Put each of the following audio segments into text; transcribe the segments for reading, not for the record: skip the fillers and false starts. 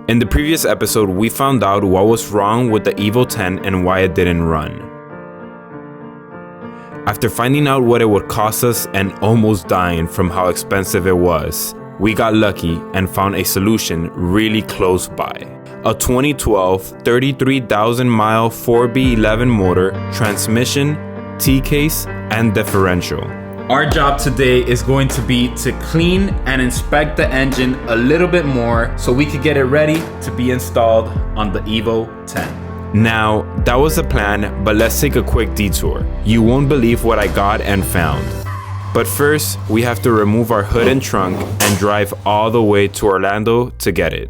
In the previous episode, we found out what was wrong with the Evo 10 and why it didn't run. After finding out what it would cost us and almost dying from how expensive it was, we got lucky and found a solution really close by. A 2012 33,000 mile 4B11 motor, transmission, T-case, and differential. Our job today is going to be to clean and inspect the engine a little bit more so we could get it ready to be installed on the Evo 10. Now, that was the plan, but let's take a quick detour. You won't believe what I got and found. But first, we have to remove our hood and trunk and drive all the way to Orlando to get it.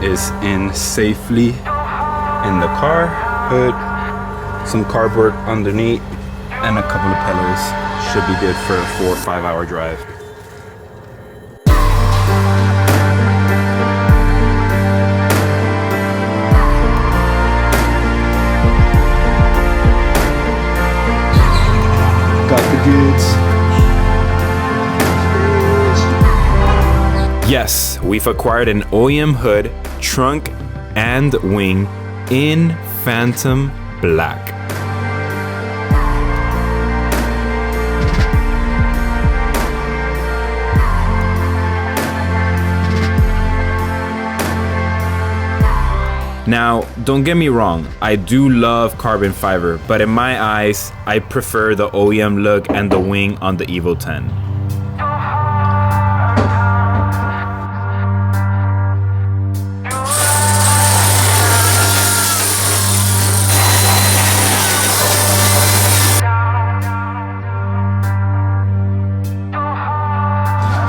Is in safely in the car, hood, some cardboard underneath, and a couple of pillows. Should be good for a 4 or 5 hour drive. Got the goods. Yes, we've acquired an OEM hood, trunk, and wing in Phantom Black. Now, don't get me wrong, I do love carbon fiber, but in my eyes, I prefer the OEM look and the wing on the Evo 10.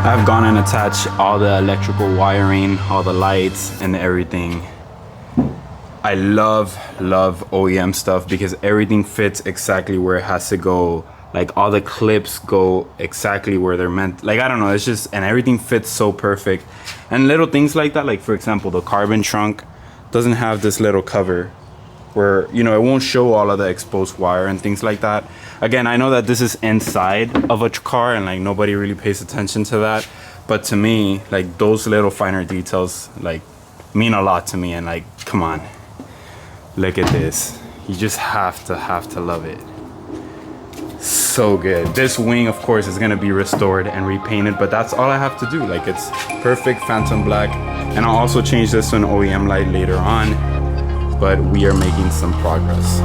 I've gone and attached all the electrical wiring, all the lights and everything. I love OEM stuff because everything fits exactly where it has to go. Like all the clips go exactly where they're meant. Like, I don't know, it's just, and everything fits so perfect. And little things like that, like for example, the carbon trunk doesn't have this little cover where, you know, it won't show all of the exposed wire and things like that. Again, I know that this is inside of a car and like nobody really pays attention to that. But to me, like those little finer details like mean a lot to me. And like, come on, look at this. You just have to love it. So good. This wing, of course, is gonna be restored and repainted, but that's all I have to do. Like, it's perfect Phantom Black. And I'll also change this to an OEM light later on, but we are making some progress.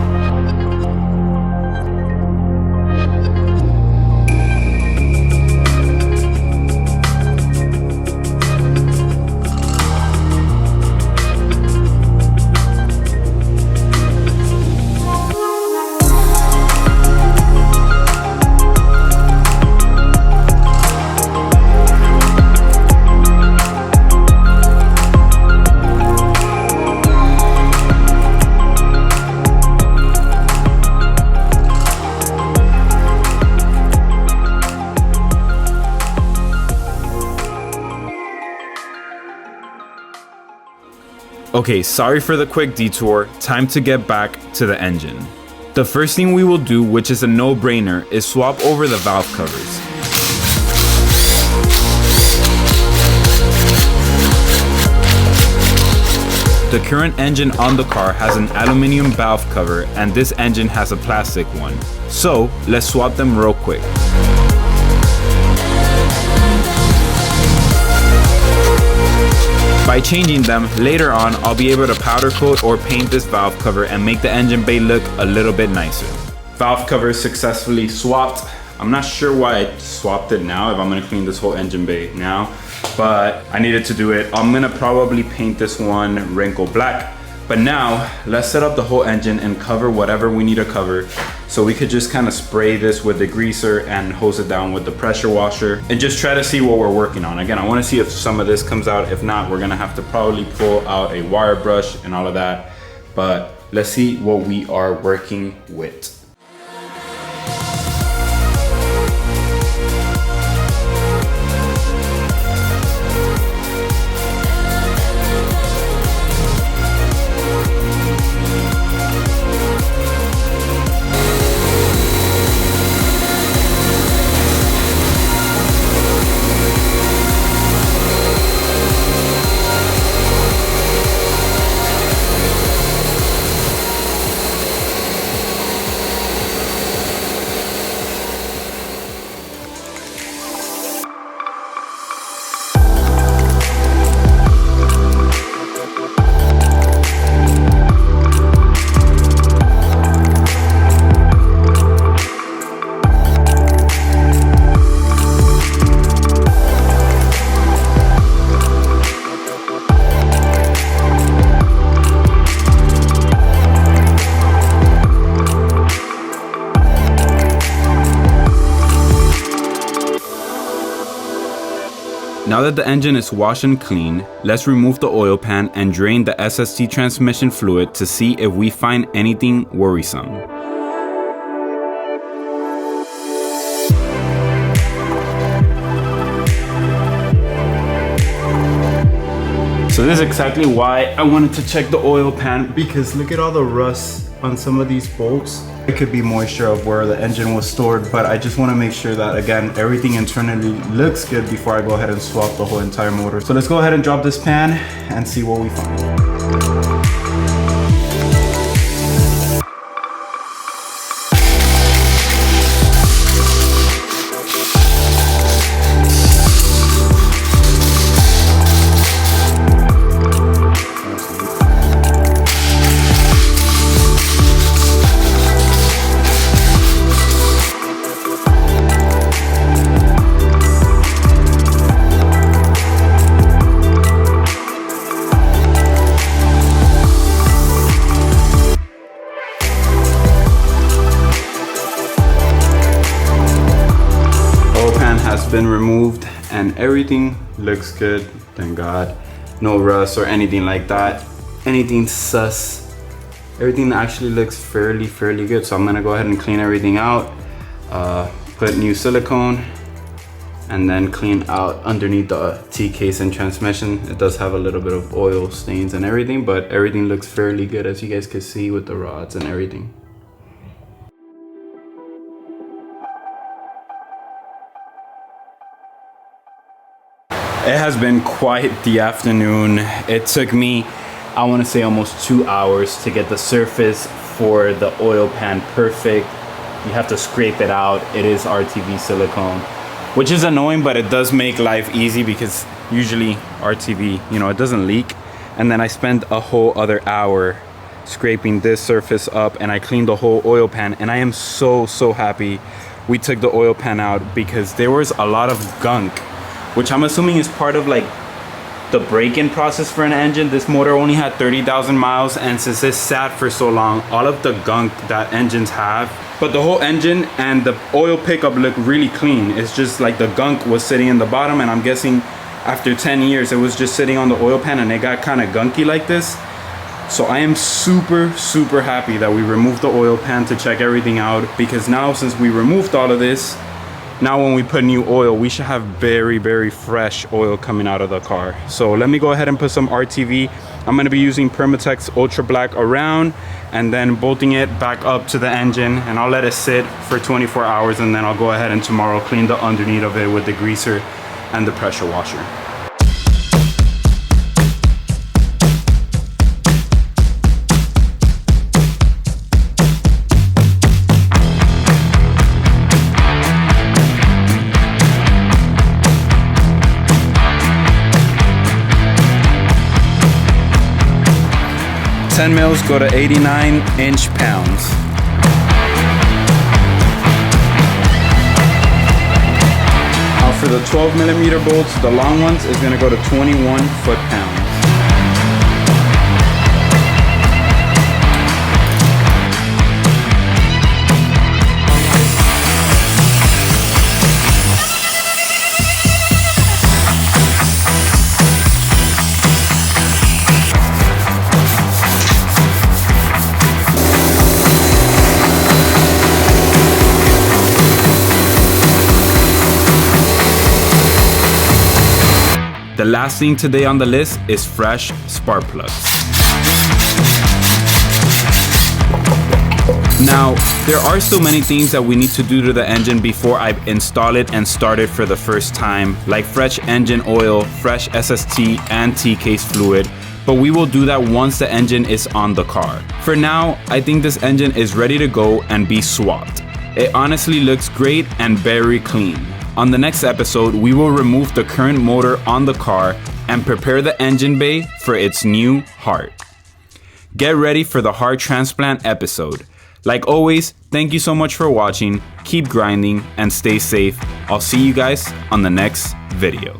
Okay, sorry for the quick detour, time to get back to the engine. The first thing we will do, which is a no-brainer, is swap over the valve covers. The current engine on the car has an aluminum valve cover and this engine has a plastic one. So, let's swap them real quick. By changing them, later on, I'll be able to powder coat or paint this valve cover and make the engine bay look a little bit nicer. Valve cover successfully swapped. I'm not sure why I swapped it now, if I'm gonna clean this whole engine bay now, but I needed to do it. I'm gonna probably paint this one wrinkle black. But now, let's set up the whole engine and cover whatever we need to cover. So we could just kind of spray this with the greaser and hose it down with the pressure washer and just try to see what we're working on. Again, I want to see if some of this comes out. If not, we're gonna have to probably pull out a wire brush and all of that. But let's see what we are working with. Now that the engine is washed and clean, let's remove the oil pan and drain the SST transmission fluid to see if we find anything worrisome. So this is exactly why I wanted to check the oil pan, because look at all the rust on some of these bolts. It could be moisture of where the engine was stored, but I just want to make sure that, again, everything internally looks good before I go ahead and swap the whole entire motor. So let's go ahead and drop this pan and see what we find. Been removed and everything looks good, thank God. No rust or anything like that, anything sus. Everything actually looks fairly good. So I'm gonna go ahead and clean everything out, put new silicone, and then clean out underneath the T-case and transmission. It does have a little bit of oil stains and everything, but everything looks fairly good, as you guys can see with the rods and everything. It has been quite the afternoon. It took me, I want to say, almost 2 hours to get the surface for the oil pan perfect. You have to scrape it out. It is RTV silicone, which is annoying, but it does make life easy because usually RTV, you know, it doesn't leak. And then I spent a whole other hour scraping this surface up, and I cleaned the whole oil pan, and I am so happy we took the oil pan out, because there was a lot of gunk, which I'm assuming is part of like the break-in process for an engine. This motor only had 30,000 miles, and since it's sat for so long, all of the gunk that engines have, but the whole engine and the oil pickup look really clean. It's just like the gunk was sitting in the bottom, and I'm guessing after 10 years it was just sitting on the oil pan and it got kind of gunky like this. So I am super happy that we removed the oil pan to check everything out, because now, since we removed all of this, now when we put new oil, we should have very fresh oil coming out of the car. So let me go ahead and put some RTV. I'm gonna be using Permatex Ultra Black around, and then bolting it back up to the engine, and I'll let it sit for 24 hours, and then I'll go ahead and tomorrow clean the underneath of it with the greaser and the pressure washer. 10 mils go to 89 inch-pounds. Now for the 12 millimeter bolts, the long ones, is going to go to 21 foot-pounds. The last thing today on the list is fresh spark plugs. Now, there are still many things that we need to do to the engine before I install it and start it for the first time, like fresh engine oil, fresh SST and T-case fluid, but we will do that once the engine is on the car. For now, I think this engine is ready to go and be swapped. It honestly looks great and very clean. On the next episode, we will remove the current motor on the car and prepare the engine bay for its new heart. Get ready for the heart transplant episode. Like always, thank you so much for watching, keep grinding, and stay safe. I'll see you guys on the next video.